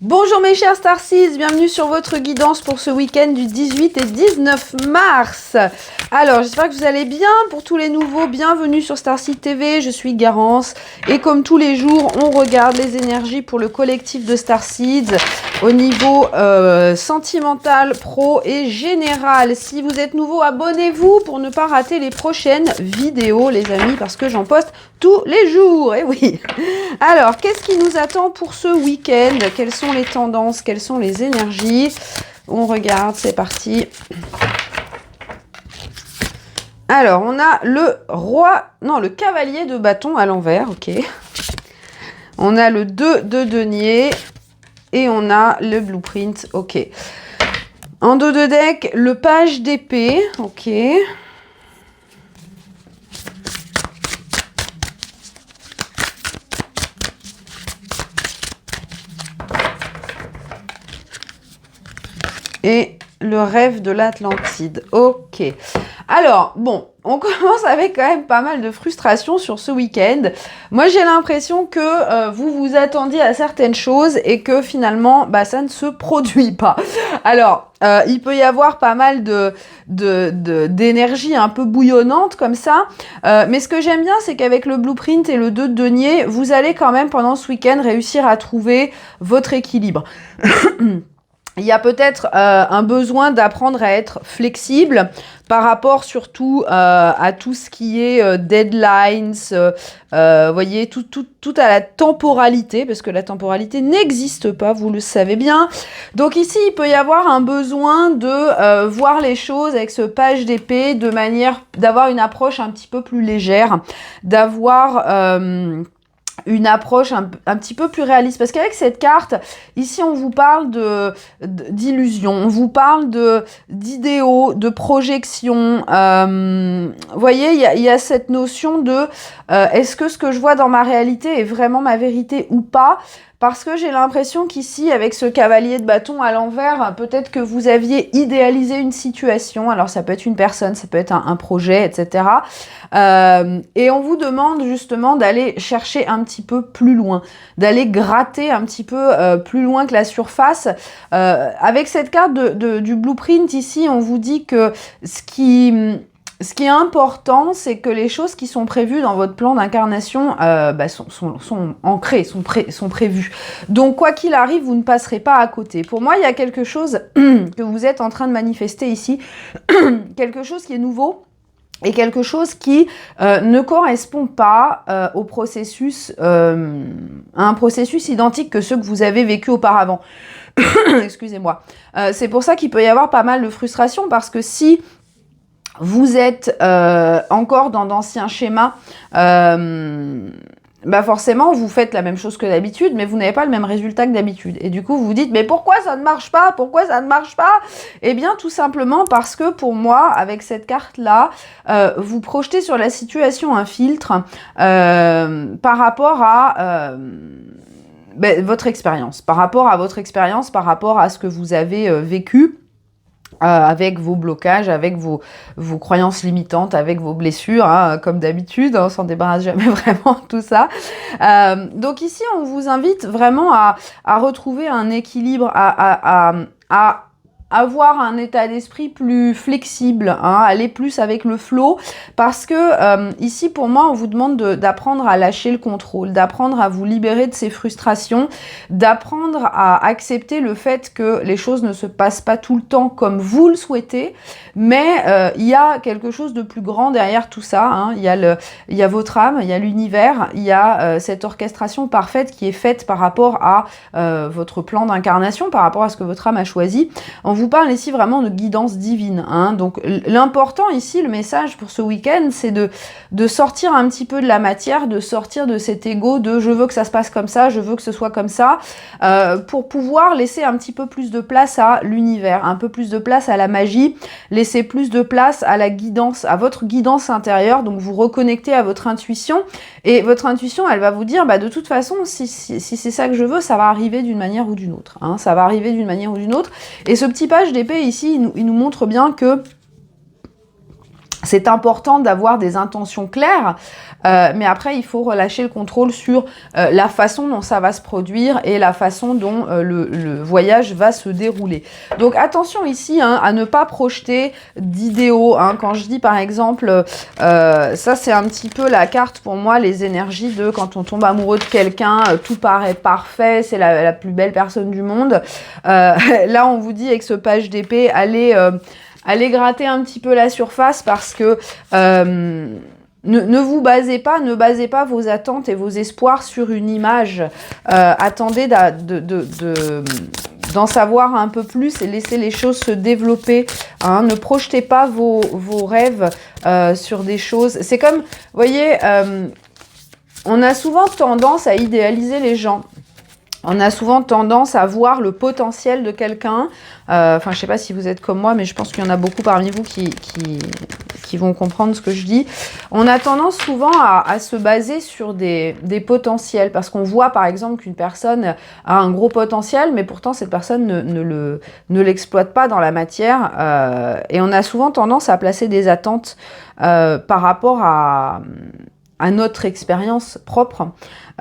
Bonjour mes chers Starseeds, bienvenue sur votre guidance pour ce week-end du 18 et 19 mars. Alors, j'espère que vous allez bien. Pour tous les nouveaux, bienvenue sur Starseed TV, je suis Garance. Et comme tous les jours, on regarde les énergies pour le collectif de Starseeds au niveau sentimental, pro et général. Si vous êtes nouveau, abonnez-vous pour ne pas rater les prochaines vidéos, les amis, parce que j'en poste tous les jours. Et oui. Alors, qu'est-ce qui nous attend pour ce week-end? Quelles sont les tendances? Quelles sont les énergies? On regarde, c'est parti. Alors, on a le roi, non, le cavalier de bâton à l'envers, ok. On a le 2 de denier et on a le blueprint, ok. En dos de deck, le page d'épée, ok. Et le rêve de l'Atlantide. Ok. Alors, bon, on commence avec quand même pas mal de frustration sur ce week-end. Moi, j'ai l'impression que vous vous attendiez à certaines choses et que finalement, bah, ça ne se produit pas. Alors, il peut y avoir pas mal d'énergie un peu bouillonnante comme ça. Mais ce que j'aime bien, c'est qu'avec le blueprint et le 2 de denier, vous allez quand même pendant ce week-end réussir à trouver votre équilibre. Il y a peut-être un besoin d'apprendre à être flexible par rapport surtout à tout ce qui est deadlines, voyez, tout à la temporalité, parce que la temporalité n'existe pas, vous le savez bien. Donc ici, il peut y avoir un besoin de voir les choses avec ce page d'épée de manière d'avoir une approche un petit peu plus légère, d'avoir une approche un petit peu plus réaliste. Parce qu'avec cette carte, ici, on vous parle d'illusions, on vous parle d'idéaux, de projections. Vous voyez, il y a cette notion de est-ce que ce que je vois dans ma réalité est vraiment ma vérité ou pas? Parce que j'ai l'impression qu'ici, avec ce cavalier de bâton à l'envers, peut-être que vous aviez idéalisé une situation. Alors, ça peut être une personne, ça peut être un projet, etc. Et on vous demande justement d'aller chercher un petit peu plus loin, d'aller gratter un petit peu plus loin que la surface. Avec cette carte du blueprint ici, on vous dit que ce qui est important, c'est que les choses qui sont prévues dans votre plan d'incarnation sont ancrées, sont prévues. Donc, quoi qu'il arrive, vous ne passerez pas à côté. Pour moi, il y a quelque chose que vous êtes en train de manifester ici, quelque chose qui est nouveau et quelque chose qui ne correspond pas au processus, à un processus identique que ceux que vous avez vécu auparavant. Excusez-moi. C'est pour ça qu'il peut y avoir pas mal de frustration, parce que si vous êtes encore dans d'anciens schémas, bah forcément, vous faites la même chose que d'habitude, mais vous n'avez pas le même résultat que d'habitude. Et du coup, vous vous dites, mais pourquoi ça ne marche pas? Pourquoi ça ne marche pas? Eh bien, tout simplement parce que pour moi, avec cette carte-là, vous projetez sur la situation un filtre par rapport à votre expérience, par rapport à votre expérience, par rapport à ce que vous avez vécu. Avec vos blocages, avec vos croyances limitantes, avec vos blessures, hein, comme d'habitude, on s'en débarrasse jamais vraiment de tout ça. Donc ici, on vous invite vraiment à retrouver un équilibre, à avoir un état d'esprit plus flexible, hein, aller plus avec le flow, parce que ici, pour moi, on vous demande d'apprendre à lâcher le contrôle, d'apprendre à vous libérer de ces frustrations, d'apprendre à accepter le fait que les choses ne se passent pas tout le temps comme vous le souhaitez, mais il y a quelque chose de plus grand derrière tout ça, hein. Il y a votre âme, il y a l'univers, il y a cette orchestration parfaite qui est faite par rapport à votre plan d'incarnation, par rapport à ce que votre âme a choisi. On vous parle ici vraiment de guidance divine, hein. Donc l'important ici, le message pour ce week-end, c'est de sortir un petit peu de la matière, de sortir de cet ego de je veux que ça se passe comme ça, je veux que ce soit comme ça, pour pouvoir laisser un petit peu plus de place à l'univers, un peu plus de place à la magie, laisser plus de place à la guidance, à votre guidance intérieure. Donc vous reconnectez à votre intuition, et votre intuition, elle va vous dire, bah de toute façon, si c'est ça que je veux, ça va arriver d'une manière ou d'une autre, hein, ça va arriver d'une manière ou d'une autre. Et ce petit page d'épée ici, il nous montre bien que c'est important d'avoir des intentions claires, mais après, il faut relâcher le contrôle sur la façon dont ça va se produire et la façon dont le voyage va se dérouler. Donc, attention ici à ne pas projeter d'idéaux. Quand je dis, par exemple, ça, c'est un petit peu la carte pour moi, les énergies de quand on tombe amoureux de quelqu'un, tout paraît parfait, c'est la plus belle personne du monde. Là, on vous dit, avec ce page d'épée, allez gratter un petit peu la surface parce que ne basez pas vos attentes et vos espoirs sur une image. Attendez d'en savoir un peu plus et laissez les choses se développer. Ne projetez pas vos rêves sur des choses. C'est comme, vous voyez, on a souvent tendance à idéaliser les gens. On a souvent tendance à voir le potentiel de quelqu'un. Enfin, je sais pas si vous êtes comme moi, mais je pense qu'il y en a beaucoup parmi vous qui vont comprendre ce que je dis. On a tendance souvent à se baser sur des potentiels, parce qu'on voit par exemple qu'une personne a un gros potentiel, mais pourtant cette personne ne l'exploite pas dans la matière. Et on a souvent tendance à placer des attentes par rapport à notre expérience propre.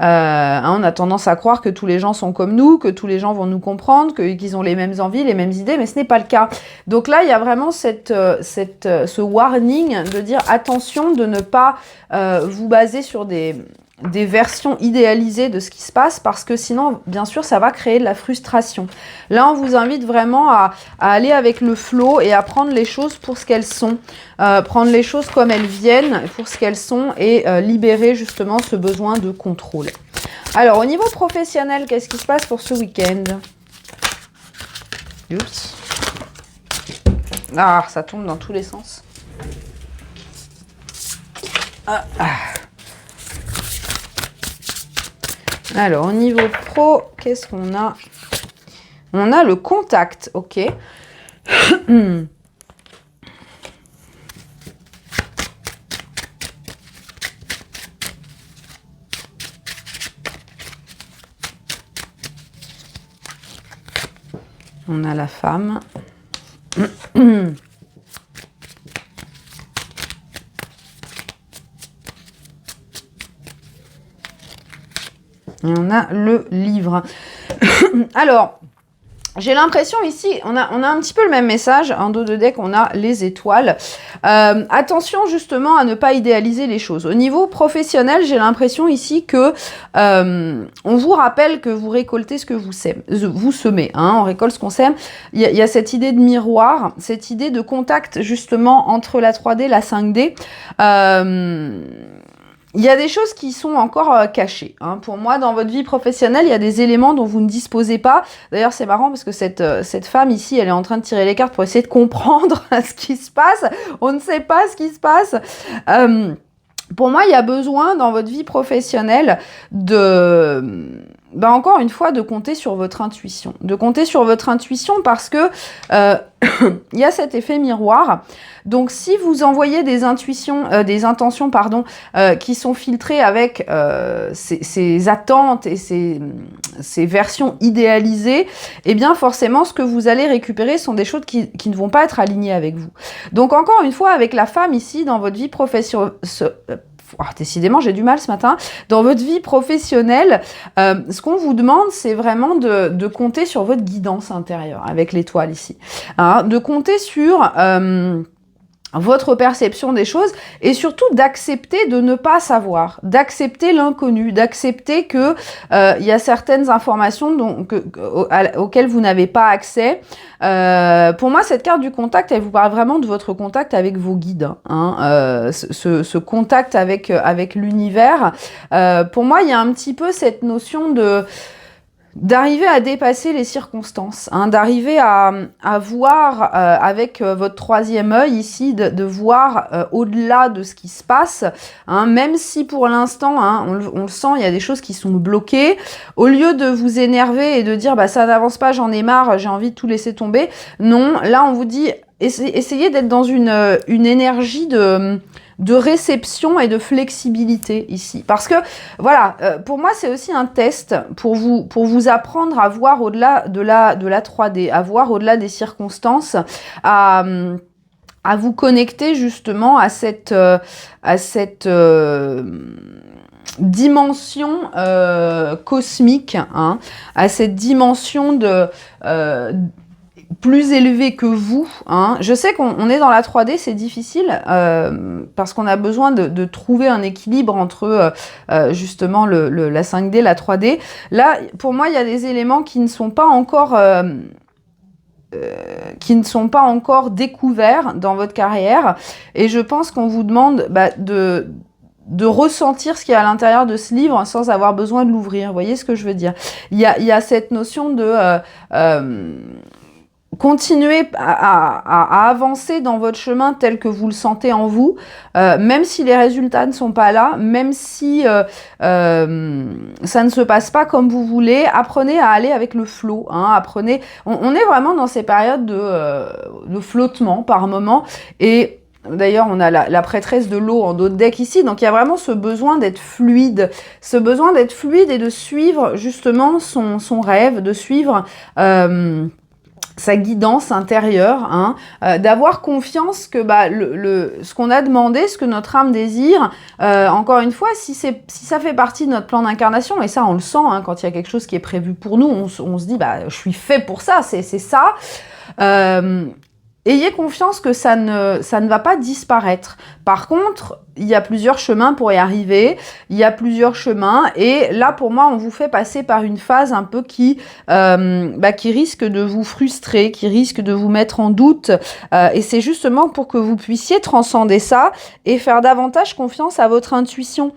On a tendance à croire que tous les gens sont comme nous, que tous les gens vont nous comprendre, qu'ils ont les mêmes envies, les mêmes idées, mais ce n'est pas le cas. Donc là, il y a vraiment ce warning de dire attention de ne pas vous baser sur des versions idéalisées de ce qui se passe, parce que sinon, bien sûr, ça va créer de la frustration. Là, on vous invite vraiment à aller avec le flow et à prendre les choses pour ce qu'elles sont, prendre les choses comme elles viennent, pour ce qu'elles sont, et libérer justement ce besoin de contrôle. Alors, au niveau professionnel, qu'est-ce qui se passe pour ce week-end? Oups. Ah, ça tombe dans tous les sens. Alors, au niveau pro, qu'est-ce qu'on a? On a le contact, ok. On a la femme. Et on a le livre. Alors, j'ai l'impression ici, on a un petit peu le même message. En dos de deck, on a les étoiles. Attention justement à ne pas idéaliser les choses. Au niveau professionnel, j'ai l'impression ici que on vous rappelle que vous récoltez ce que vous semez. On récolte ce qu'on sème. Il y a cette idée de miroir, cette idée de contact justement entre la 3D et la 5D. Il y a des choses qui sont encore cachées. Pour moi, dans votre vie professionnelle, il y a des éléments dont vous ne disposez pas. D'ailleurs, c'est marrant parce que cette femme ici, elle est en train de tirer les cartes pour essayer de comprendre ce qui se passe. On ne sait pas ce qui se passe. Pour moi, il y a besoin dans votre vie professionnelle encore une fois, de compter sur votre intuition. De compter sur votre intuition parce que il y a cet effet miroir. Donc, si vous envoyez des intentions, qui sont filtrées avec ces attentes et ces versions idéalisées, eh bien, forcément, ce que vous allez récupérer sont des choses qui ne vont pas être alignées avec vous. Donc, encore une fois, avec la femme ici, dans votre vie professionnelle, décidément, j'ai du mal ce matin. Dans votre vie professionnelle, ce qu'on vous demande, c'est vraiment de compter sur votre guidance intérieure, avec l'étoile ici. De compter sur votre perception des choses et surtout d'accepter de ne pas savoir, d'accepter l'inconnu, d'accepter que il y a certaines informations auxquelles vous n'avez pas accès. Pour moi, cette carte du contact, elle vous parle vraiment de votre contact avec vos guides, ce contact avec l'univers. Pour moi, il y a un petit peu cette notion d'arriver à dépasser les circonstances, d'arriver à voir avec votre troisième œil ici, de voir au-delà de ce qui se passe, même si pour l'instant, on le sent, il y a des choses qui sont bloquées. Au lieu de vous énerver et de dire ça n'avance pas, j'en ai marre, j'ai envie de tout laisser tomber, non, là on vous dit essayez d'être dans une énergie de réception et de flexibilité ici. Parce que, voilà, pour moi, c'est aussi un test pour vous apprendre à voir au-delà de la 3D, à voir au-delà des circonstances, à à vous connecter justement à cette dimension cosmique, hein, à cette dimension de plus élevée que vous. Hein. Je sais qu'on est dans la 3D, c'est difficile parce qu'on a besoin de trouver un équilibre entre justement la 5D, la 3D. Là, pour moi, il y a des éléments qui ne sont pas encore découverts dans votre carrière, et je pense qu'on vous demande de ressentir ce qu'il y a à l'intérieur de ce livre sans avoir besoin de l'ouvrir. Vous voyez ce que je veux dire? Il y a cette notion de continuez à avancer dans votre chemin tel que vous le sentez en vous, même si les résultats ne sont pas là, même si ça ne se passe pas comme vous voulez, apprenez à aller avec le flow. Hein, apprenez. On est vraiment dans ces périodes de flottement par moment, et d'ailleurs, on a la prêtresse de l'eau en dos de deck ici, donc il y a vraiment ce besoin d'être fluide, et de suivre justement son rêve, de suivre sa guidance intérieure, hein, d'avoir confiance que ce qu'on a demandé, ce que notre âme désire, encore une fois, si ça fait partie de notre plan d'incarnation, et ça on le sent, hein, quand il y a quelque chose qui est prévu pour nous, on se dit je suis fait pour ça, c'est ça. Ayez confiance que ça ne va pas disparaître. Par contre, il y a plusieurs chemins pour y arriver, il y a plusieurs chemins, et là pour moi on vous fait passer par une phase un peu qui risque de vous frustrer, qui risque de vous mettre en doute, et c'est justement pour que vous puissiez transcender ça et faire davantage confiance à votre intuition.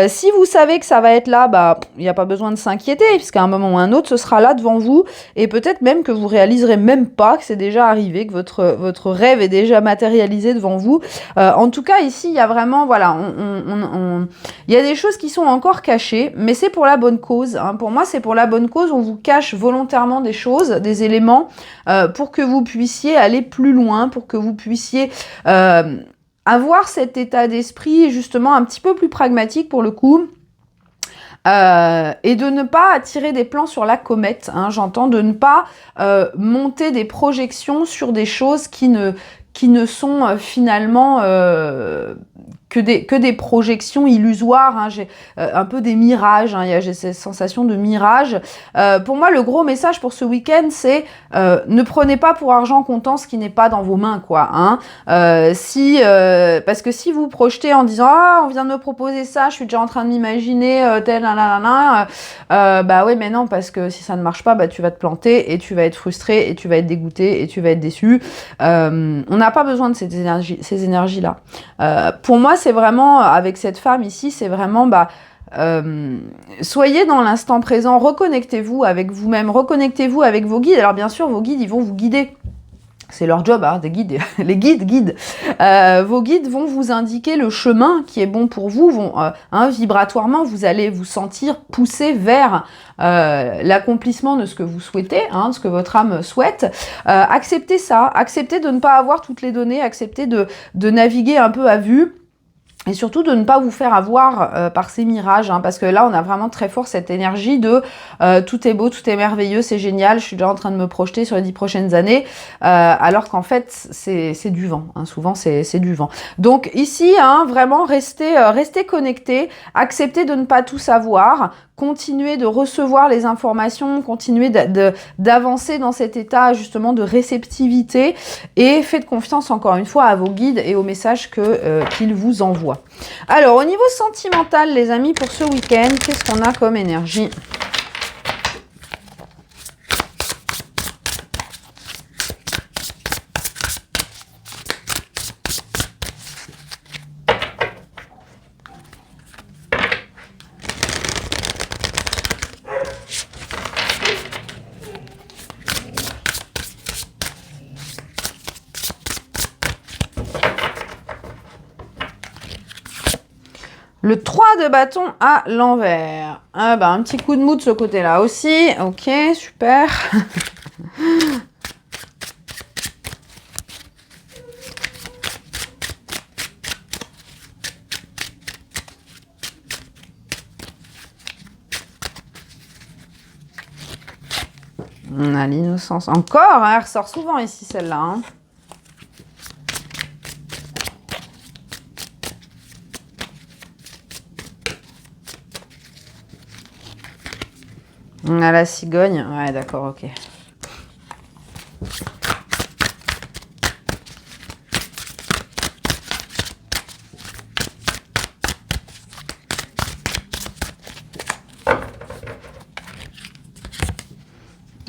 Si vous savez que ça va être là, il n'y a pas besoin de s'inquiéter, puisqu'à un moment ou un autre ce sera là devant vous, et peut-être même que vous réaliserez même pas que c'est déjà arrivé, que votre rêve est déjà matérialisé devant vous. En tout cas ici il y a vraiment, voilà, il y a des choses qui sont encore cachées, mais c'est pour la bonne cause. Hein. Pour moi, c'est pour la bonne cause. On vous cache volontairement des choses, des éléments, pour que vous puissiez aller plus loin, pour que vous puissiez avoir cet état d'esprit justement un petit peu plus pragmatique pour le coup. Et de ne pas tirer des plans sur la comète, hein, j'entends, de ne pas monter des projections sur des choses qui ne sont finalement que des projections illusoires, hein. J'ai un peu des mirages, hein. J'ai cette sensation de mirage. Pour moi, le gros message pour ce week-end, c'est ne prenez pas pour argent comptant ce qui n'est pas dans vos mains, quoi. Hein. Parce que si vous projetez en disant on vient de me proposer ça, je suis déjà en train de m'imaginer tel oui, mais non, parce que si ça ne marche pas, tu vas te planter et tu vas être frustré et tu vas être dégoûté et tu vas être déçu. On n'a pas besoin de ces énergies-là. Pour moi, c'est vraiment, avec cette femme ici, c'est vraiment, soyez dans l'instant présent, reconnectez-vous avec vous-même, reconnectez-vous avec vos guides. Alors bien sûr, vos guides, ils vont vous guider. C'est leur job, hein, des guides. Les guides. Vos guides vont vous indiquer le chemin qui est bon pour vous. Vibratoirement, vous allez vous sentir poussé vers l'accomplissement de ce que vous souhaitez, hein, de ce que votre âme souhaite. Acceptez ça. Acceptez de ne pas avoir toutes les données. Acceptez de naviguer un peu à vue. Et surtout de ne pas vous faire avoir par ces mirages, hein, parce que là on a vraiment très fort cette énergie de tout est beau, tout est merveilleux, c'est génial, je suis déjà en train de me projeter sur les 10 prochaines années, alors qu'en fait c'est du vent, hein, souvent c'est du vent. Donc ici, hein, vraiment restez connectés, acceptez de ne pas tout savoir, continuez de recevoir les informations, continuez d'avancer dans cet état justement de réceptivité, et faites confiance encore une fois à vos guides et aux messages qu'ils vous envoient. Alors au niveau sentimental les amis, pour ce week-end, qu'est-ce qu'on a comme énergie ? Le 3 de bâton à l'envers. Un petit coup de mou de ce côté-là aussi. Ok, super. On a l'innocence. Encore, hein, elle ressort souvent ici, celle-là. Hein. On a la cigogne. Ouais, d'accord, ok.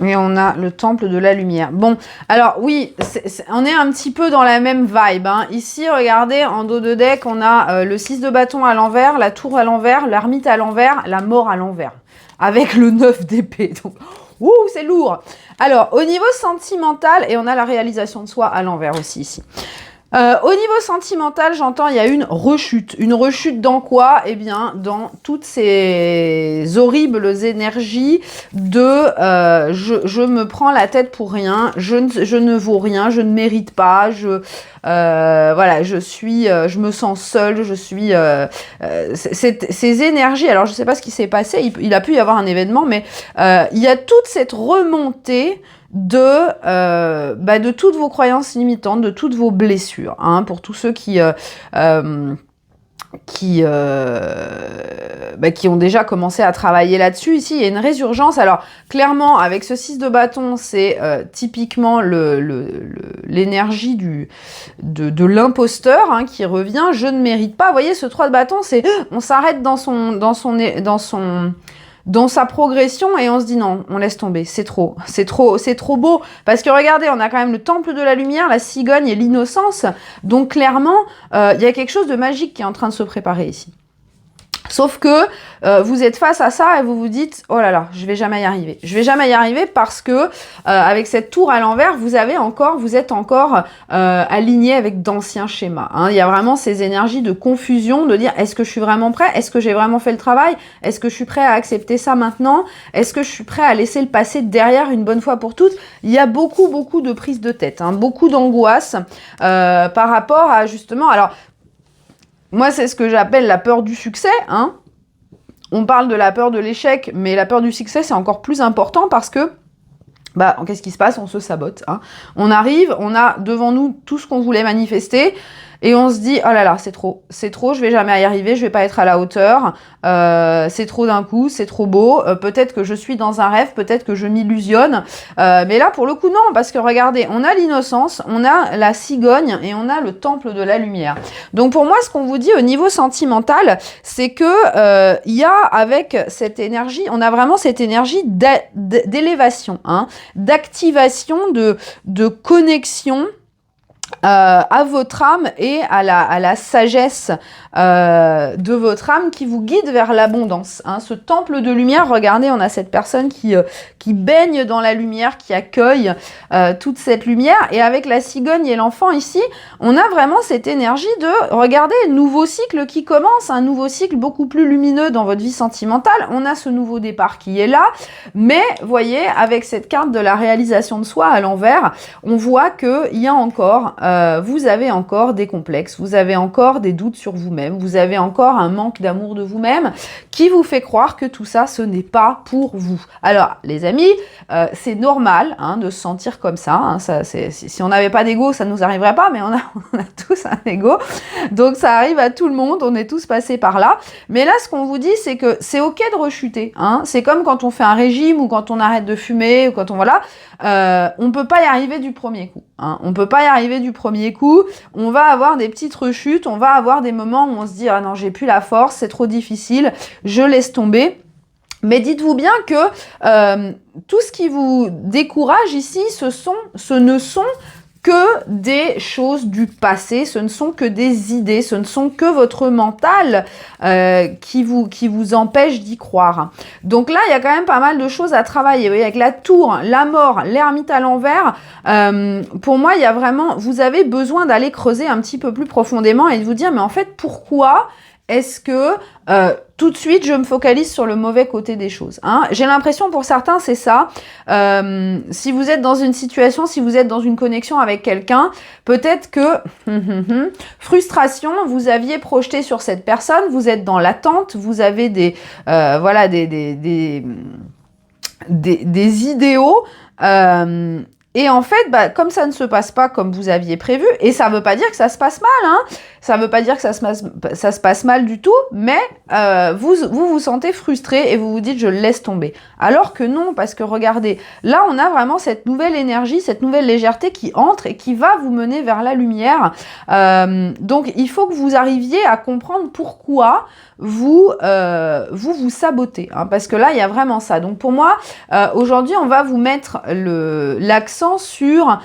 Et on a le temple de la lumière. Bon, alors oui, on est un petit peu dans la même vibe. Hein. Ici, regardez, en dos de deck, on a le 6 de bâton à l'envers, la tour à l'envers, l'ermite à l'envers, la mort à l'envers. Avec le 9 d'épée. Donc, ouh, c'est lourd. Alors, au niveau sentimental, et on a la réalisation de soi à l'envers aussi ici. Au niveau sentimental, j'entends, il y a une rechute. Une rechute dans quoi? Eh bien, dans toutes ces horribles énergies de je me prends la tête pour rien, je ne vaux rien, je ne mérite pas, voilà, je me sens seule, je suis... ces énergies, alors je ne sais pas ce qui s'est passé, il a pu y avoir un événement, mais il y a toute cette remontée de toutes vos croyances limitantes, de toutes vos blessures, hein, pour tous ceux qui ont déjà commencé à travailler là-dessus. Ici, il y a une résurgence. Alors, clairement, avec ce 6 de bâton, c'est typiquement l'énergie de l'imposteur hein, qui revient. Je ne mérite pas. Vous voyez, ce 3 de bâton, c'est on s'arrête dans sa progression et on se dit non, on laisse tomber, c'est trop beau. Parce que regardez, on a quand même le temple de la lumière, la cigogne et l'innocence. Donc clairement, il y a quelque chose de magique qui est en train de se préparer ici. Sauf que vous êtes face à ça et vous vous dites oh là là, je vais jamais y arriver. Je vais jamais y arriver parce que avec cette tour à l'envers, vous êtes encore aligné avec d'anciens schémas. Hein. Il y a vraiment ces énergies de confusion, de dire est-ce que je suis vraiment prêt? Est-ce que j'ai vraiment fait le travail? Est-ce que je suis prêt à accepter ça maintenant? Est-ce que je suis prêt à laisser le passé derrière une bonne fois pour toutes? Il y a beaucoup de prises de tête, hein, beaucoup d'angoisse par rapport à justement... Alors, moi, c'est ce que j'appelle la peur du succès. Hein. On parle de la peur de l'échec, mais la peur du succès, c'est encore plus important parce que, qu'est-ce qui se passe? On se sabote. Hein. On arrive, on a devant nous tout ce qu'on voulait manifester, et on se dit, oh là là, c'est trop, je vais jamais y arriver, je vais pas être à la hauteur, c'est trop d'un coup, c'est trop beau, peut-être que je suis dans un rêve, peut-être que je m'illusionne, mais là, pour le coup, non, parce que regardez, on a l'innocence, on a la cigogne, et on a le temple de la lumière. Donc pour moi, ce qu'on vous dit au niveau sentimental, c'est que il y a avec cette énergie, on a vraiment cette énergie d'élévation, hein, d'activation, de connexion, à votre âme et à la sagesse de votre âme qui vous guide vers l'abondance. Hein. Ce temple de lumière, regardez, on a cette personne qui baigne dans la lumière, qui accueille toute cette lumière. Et avec la cigogne et l'enfant ici, on a vraiment cette énergie de, regardez, nouveau cycle qui commence, un nouveau cycle beaucoup plus lumineux dans votre vie sentimentale. On a ce nouveau départ qui est là. Mais, voyez, avec cette carte de la réalisation de soi à l'envers, on voit qu'il y a encore... vous avez encore des complexes, vous avez encore des doutes sur vous-même, vous avez encore un manque d'amour de vous-même qui vous fait croire que tout ça, ce n'est pas pour vous. Alors, les amis, c'est normal hein, de se sentir comme ça. Hein, si on n'avait pas d'ego, ça ne nous arriverait pas, mais on a tous un ego. Donc, ça arrive à tout le monde, on est tous passés par là. Mais là, ce qu'on vous dit, c'est que c'est OK de rechuter. Hein. C'est comme quand on fait un régime ou quand on arrête de fumer ou quand on... Voilà. On peut pas y arriver du premier coup. Hein. On peut pas y arriver du premier coup. On va avoir des petites rechutes. On va avoir des moments où on se dit « Ah non, j'ai plus la force, c'est trop difficile, je laisse tomber ». Mais dites-vous bien que tout ce qui vous décourage ici, ce ne sont que des choses du passé, ce ne sont que des idées, ce ne sont que votre mental qui vous empêche d'y croire. Donc là, il y a quand même pas mal de choses à travailler. Vous voyez, avec la tour, la mort, l'ermite à l'envers, pour moi, il y a vraiment, vous avez besoin d'aller creuser un petit peu plus profondément et de vous dire, mais en fait, pourquoi est-ce que tout de suite, je me focalise sur le mauvais côté des choses hein. J'ai l'impression pour certains, c'est ça. Si vous êtes dans une situation, si vous êtes dans une connexion avec quelqu'un, peut-être que frustration, vous aviez projeté sur cette personne, vous êtes dans l'attente, vous avez des idéaux. Et en fait, comme ça ne se passe pas comme vous aviez prévu, et ça ne veut pas dire que ça se passe mal, hein, Ça veut pas dire que ça se passe mal du tout, mais vous sentez frustré et vous vous dites je laisse tomber. Alors que non, parce que regardez, là on a vraiment cette nouvelle énergie, cette nouvelle légèreté qui entre et qui va vous mener vers la lumière. Donc il faut que vous arriviez à comprendre pourquoi vous sabotez, hein, parce que là il y a vraiment ça. Donc pour moi aujourd'hui on va vous mettre l'accent sur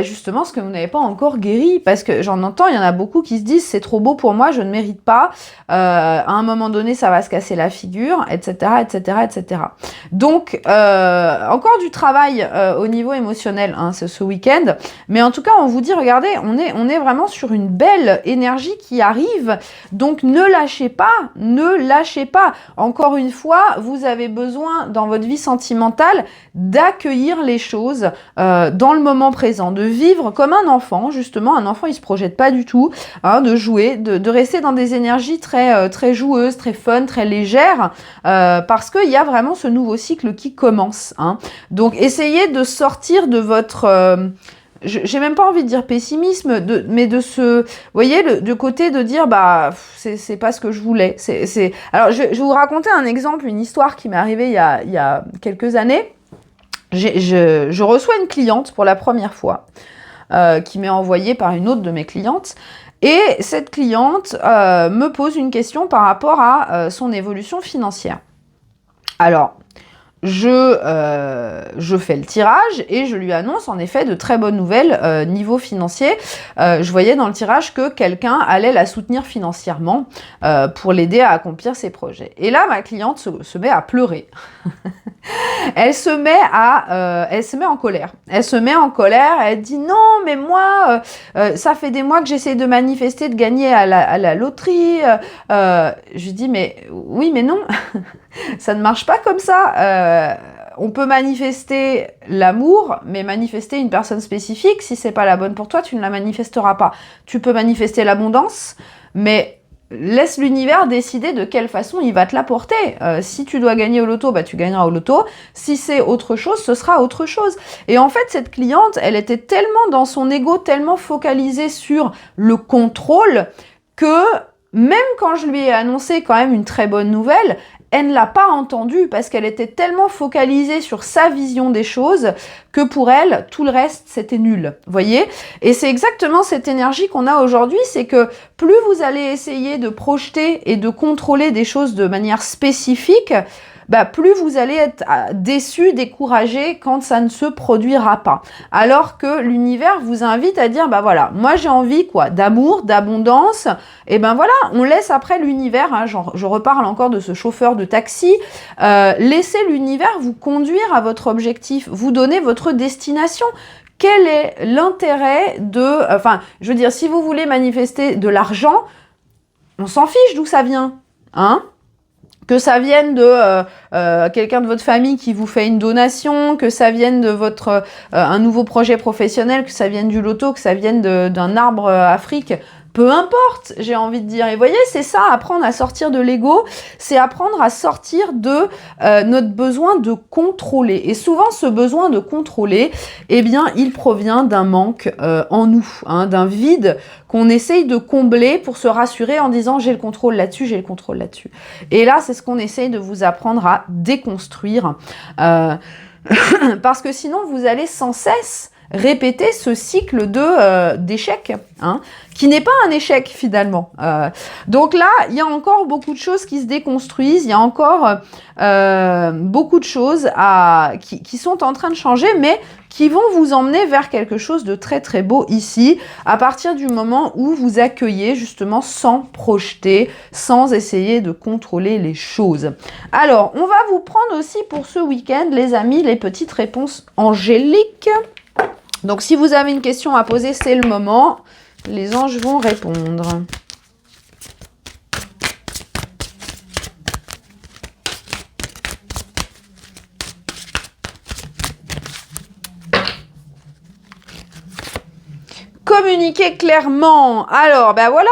justement ce que vous n'avez pas encore guéri, parce que j'en entends, il y en a beaucoup qui se disent c'est trop beau pour moi, je ne mérite pas, à un moment donné ça va se casser la figure, etc. etc. etc. Donc encore du travail au niveau émotionnel, hein, ce week-end, mais en tout cas on vous dit regardez, on est vraiment sur une belle énergie qui arrive, donc ne lâchez pas. Encore une fois, vous avez besoin dans votre vie sentimentale d'accueillir les choses dans le moment présent, de vivre comme un enfant, justement. Un enfant, il se projette pas du tout, hein, de jouer, de rester dans des énergies très joueuses, très fun, très légères, parce qu'il y a vraiment ce nouveau cycle qui commence, hein. Donc, essayez de sortir de votre... j'ai même pas envie de dire pessimisme, mais de ce, vous voyez, le côté de dire, bah, c'est pas ce que je voulais. Alors, je vais vous raconter un exemple, une histoire qui m'est arrivée il y a quelques années. Je reçois une cliente pour la première fois, qui m'est envoyée par une autre de mes clientes. Et cette cliente me pose une question par rapport à son évolution financière. Alors, je fais le tirage et je lui annonce en effet de très bonnes nouvelles niveau financier. Je voyais dans le tirage que quelqu'un allait la soutenir financièrement pour l'aider à accomplir ses projets. Et là, ma cliente se met à pleurer. Elle se met en colère. Elle dit non, mais moi, ça fait des mois que j'essaie de manifester, de gagner à la loterie. Je lui dis mais oui, mais non, ça ne marche pas comme ça. On peut manifester l'amour, mais manifester une personne spécifique, si c'est pas la bonne pour toi, tu ne la manifesteras pas. Tu peux manifester l'abondance, mais laisse l'univers décider de quelle façon il va te l'apporter. Si tu dois gagner au loto, bah tu gagneras au loto. Si c'est autre chose, ce sera autre chose. Et en fait, cette cliente, elle était tellement dans son ego, tellement focalisée sur le contrôle, que même quand je lui ai annoncé quand même une très bonne nouvelle, elle ne l'a pas entendu parce qu'elle était tellement focalisée sur sa vision des choses que pour elle, tout le reste, c'était nul. Voyez ? Et c'est exactement cette énergie qu'on a aujourd'hui, c'est que plus vous allez essayer de projeter et de contrôler des choses de manière spécifique, bah, plus vous allez être déçu, découragé quand ça ne se produira pas. Alors que l'univers vous invite à dire, bah voilà, moi j'ai envie quoi, d'amour, d'abondance, et ben voilà, on laisse après l'univers, hein, je reparle encore de ce chauffeur de taxi, laissez l'univers vous conduire à votre objectif, vous donner votre destination. Quel est l'intérêt de... Enfin, je veux dire, si vous voulez manifester de l'argent, on s'en fiche d'où ça vient, hein ? Que ça vienne de quelqu'un de votre famille qui vous fait une donation, que ça vienne de votre un nouveau projet professionnel, que ça vienne du loto, que ça vienne d'un arbre Afrique, peu importe, j'ai envie de dire. Et vous voyez, c'est ça, apprendre à sortir de l'ego, c'est apprendre à sortir de notre besoin de contrôler. Et souvent, ce besoin de contrôler, eh bien, il provient d'un manque en nous, hein, d'un vide qu'on essaye de combler pour se rassurer en disant j'ai le contrôle là-dessus, j'ai le contrôle là-dessus. Et là, c'est ce qu'on essaye de vous apprendre à déconstruire. Parce que sinon, vous allez sans cesse répéter ce cycle d'échec, hein, qui n'est pas un échec finalement. Donc là, il y a encore beaucoup de choses qui se déconstruisent, il y a encore beaucoup de choses qui sont en train de changer, mais qui vont vous emmener vers quelque chose de très très beau ici, à partir du moment où vous accueillez justement sans projeter, sans essayer de contrôler les choses. Alors, on va vous prendre aussi pour ce week-end, les amis, les petites réponses angéliques. Donc, si vous avez une question à poser, c'est le moment. Les anges vont répondre. Communiquez clairement. Alors, ben voilà.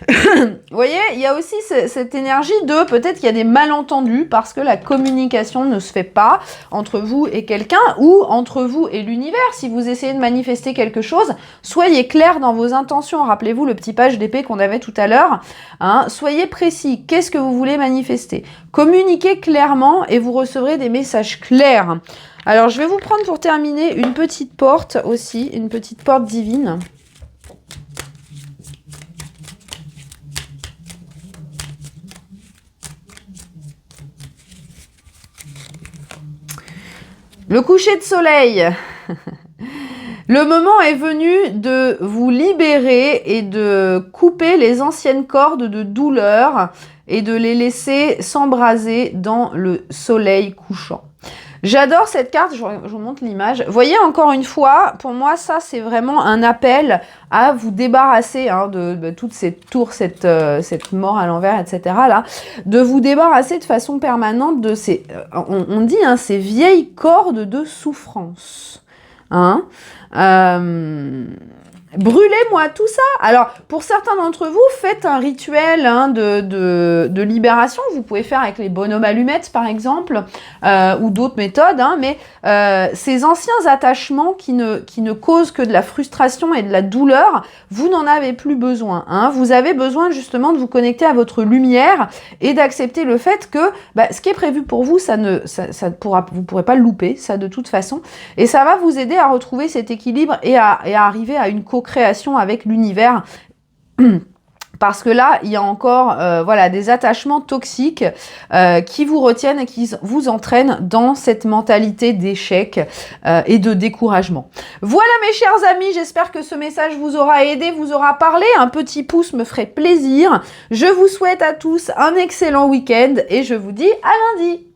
Vous voyez, il y a aussi cette énergie de peut-être qu'il y a des malentendus parce que la communication ne se fait pas entre vous et quelqu'un ou entre vous et l'univers. Si vous essayez de manifester quelque chose, soyez clair dans vos intentions. Rappelez-vous le petit page d'épée qu'on avait tout à l'heure. Hein, soyez précis. Qu'est-ce que vous voulez manifester? Communiquez clairement et vous recevrez des messages clairs. Alors, je vais vous prendre pour terminer une petite porte aussi, une petite porte divine. Le coucher de soleil. Le moment est venu de vous libérer et de couper les anciennes cordes de douleur et de les laisser s'embraser dans le soleil couchant. J'adore cette carte, je vous montre l'image. Voyez, encore une fois, pour moi, ça, c'est vraiment un appel à vous débarrasser hein, de toute cette tour, cette mort à l'envers, etc. Là, de vous débarrasser de façon permanente de ces, on dit, hein, ces vieilles cordes de souffrance. Hein brûlez-moi tout ça. Alors, pour certains d'entre vous, faites un rituel hein, de libération. Vous pouvez faire avec les bonhommes allumettes, par exemple, ou d'autres méthodes. Hein, mais ces anciens attachements qui ne causent que de la frustration et de la douleur, vous n'en avez plus besoin. Hein. Vous avez besoin justement de vous connecter à votre lumière et d'accepter le fait que ce qui est prévu pour vous, vous ne pourrez pas le louper, ça de toute façon. Et ça va vous aider à retrouver cet équilibre et à arriver à une co-création avec l'univers. Parce que là, il y a encore voilà, des attachements toxiques qui vous retiennent et qui vous entraînent dans cette mentalité d'échec et de découragement. Voilà mes chers amis, j'espère que ce message vous aura aidé, vous aura parlé. Un petit pouce me ferait plaisir. Je vous souhaite à tous un excellent week-end et je vous dis à lundi.